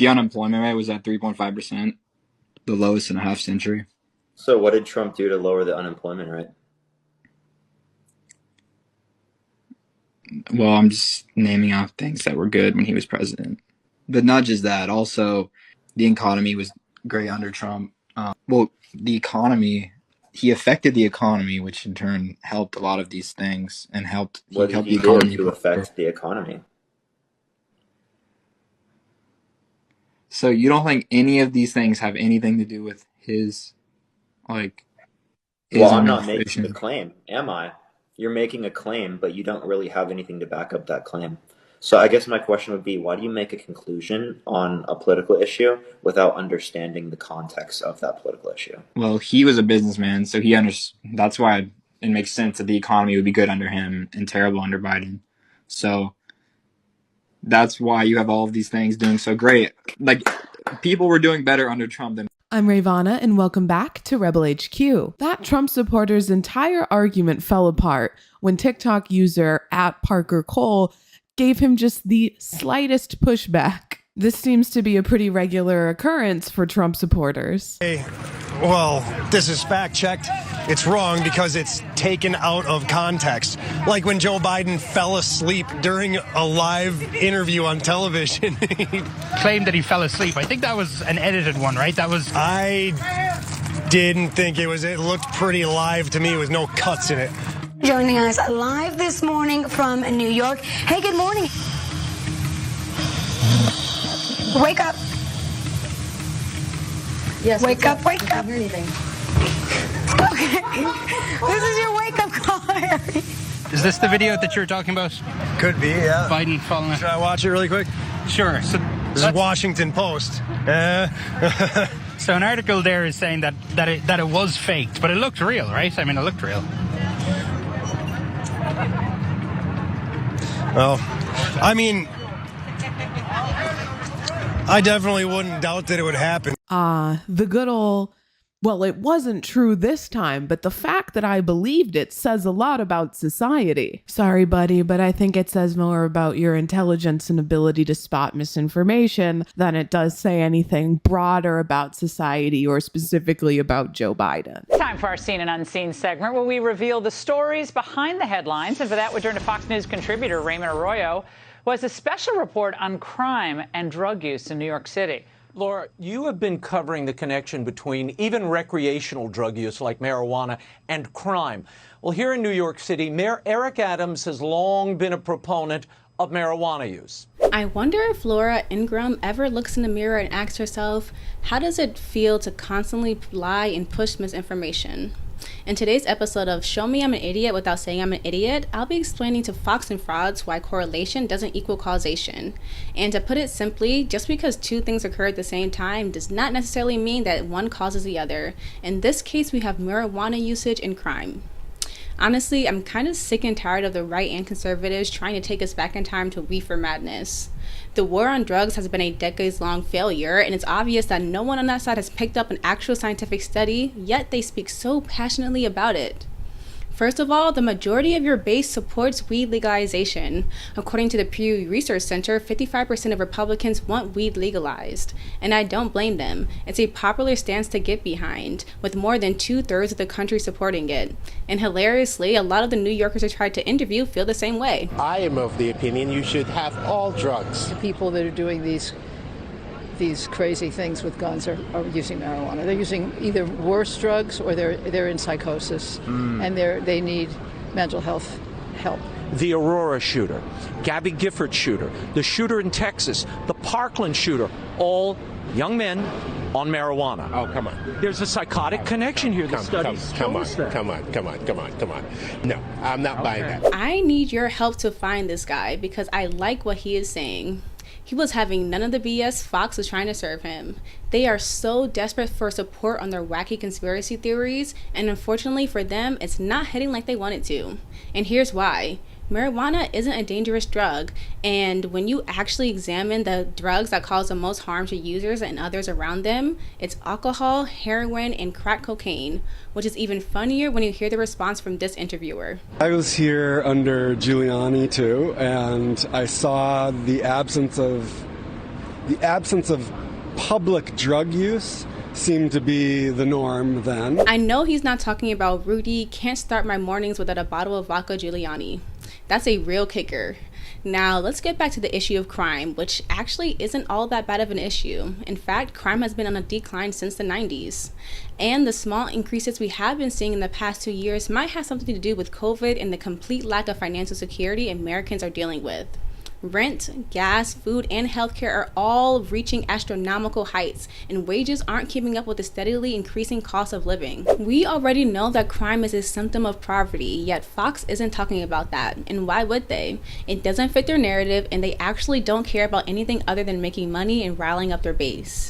The unemployment rate was at 3.5%, the lowest in a half century. So what did Trump do to lower the unemployment rate? Well, I'm just naming off things that were good when he was president. But not just that. Also, the economy was great under Trump. The economy, he affected the economy, which in turn helped a lot of these things and he What did helped he the do economy to prosper. affect the economy? So you don't think any of these things have anything to do with like, Well, his I'm not making a administration? claim, am I? You're making a claim, but you don't really have anything to back up that claim. So I guess my question would be, why do you make a conclusion on a political issue without understanding the context of that political issue? Well, he was a businessman, so that's why it makes sense that the economy would be good under him and terrible under Biden. So that's why you have all of these things doing so great. Like, people were doing better under Trump than. I'm Rayvana, and welcome back to Rebel HQ. That Trump supporter's entire argument fell apart when TikTok user @ParkerCole gave him just the slightest pushback. This seems to be a pretty regular occurrence for Trump supporters. Hey, well, this is fact-checked. It's wrong because it's taken out of context. Like when Joe Biden fell asleep during a live interview on television. He claimed that he fell asleep. I think that was an edited one, right? I didn't think it was. It looked pretty live to me with no cuts in it. Joining us live this morning from New York. Hey, good morning. Wake up. Yes. Wake up, wake up. I can't hear anything. Okay. This is your wake-up call, Harry. Is this the video that you're talking about? Could be, yeah. Biden falling. Should I watch it really quick? Sure. So This is Washington Post. So an article there is saying that it was faked, but it looked real, right? I mean, it looked real. Well, I mean, I definitely wouldn't doubt that it would happen. The good old, well, it wasn't true this time, but the fact that I believed it says a lot about society. Sorry, buddy, but I think it says more about your intelligence and ability to spot misinformation than it does say anything broader about society or specifically about Joe Biden. Time for our Seen and Unseen segment where we reveal the stories behind the headlines. And for that, we turn to Fox News contributor Raymond Arroyo, who has a special report on crime and drug use in New York City. Laura, you have been covering the connection between even recreational drug use like marijuana and crime. Well, here in New York City, Mayor Eric Adams has long been a proponent of marijuana use. I wonder if Laura Ingraham ever looks in the mirror and asks herself, how does it feel to constantly lie and push misinformation? In today's episode of Show Me I'm an Idiot Without Saying I'm an Idiot, I'll be explaining to Fox and frauds why correlation doesn't equal causation. And to put it simply, just because two things occur at the same time does not necessarily mean that one causes the other. In this case, we have marijuana usage and crime. Honestly, I'm kind of sick and tired of the right and conservatives trying to take us back in time to reefer madness. The war on drugs has been a decades-long failure, and it's obvious that no one on that side has picked up an actual scientific study, yet they speak so passionately about it. First of all, the majority of your base supports weed legalization. According to the Pew Research Center, 55% of Republicans want weed legalized. And I don't blame them. It's a popular stance to get behind, with more than 2/3 of the country supporting it. And hilariously, a lot of the New Yorkers I tried to interview feel the same way. I am of the opinion you should have all drugs. The people that are doing these crazy things with guns are using marijuana. They're using either worse drugs or they're in psychosis, and they need mental health help. The Aurora shooter, Gabby Gifford shooter, the shooter in Texas, the Parkland shooter, all young men on marijuana. Oh, come on. There's a psychotic connection here. The studies Come show us that. on. No, I'm not buying that. I need your help to find this guy because I like what he is saying. He was having none of the BS Fox was trying to serve him. They are so desperate for support on their wacky conspiracy theories, and unfortunately for them, it's not hitting like they want it to. And here's why. Marijuana isn't a dangerous drug, and when you actually examine the drugs that cause the most harm to users and others around them, it's alcohol, heroin, and crack cocaine, which is even funnier when you hear the response from this interviewer. I was here under Giuliani too, and I saw the absence of the absence of public drug use seemed to be the norm then. I know he's not talking about Rudy can't start my mornings without a bottle of vodka Giuliani. That's a real kicker. Now, let's get back to the issue of crime, which actually isn't all that bad of an issue. In fact, crime has been on a decline since the 90s. And the small increases we have been seeing in the past 2 years might have something to do with COVID and the complete lack of financial security Americans are dealing with. Rent, gas, food, and healthcare are all reaching astronomical heights, and wages aren't keeping up with the steadily increasing cost of living. We already know that crime is a symptom of poverty, yet Fox isn't talking about that. And why would they? It doesn't fit their narrative, and they actually don't care about anything other than making money and riling up their base.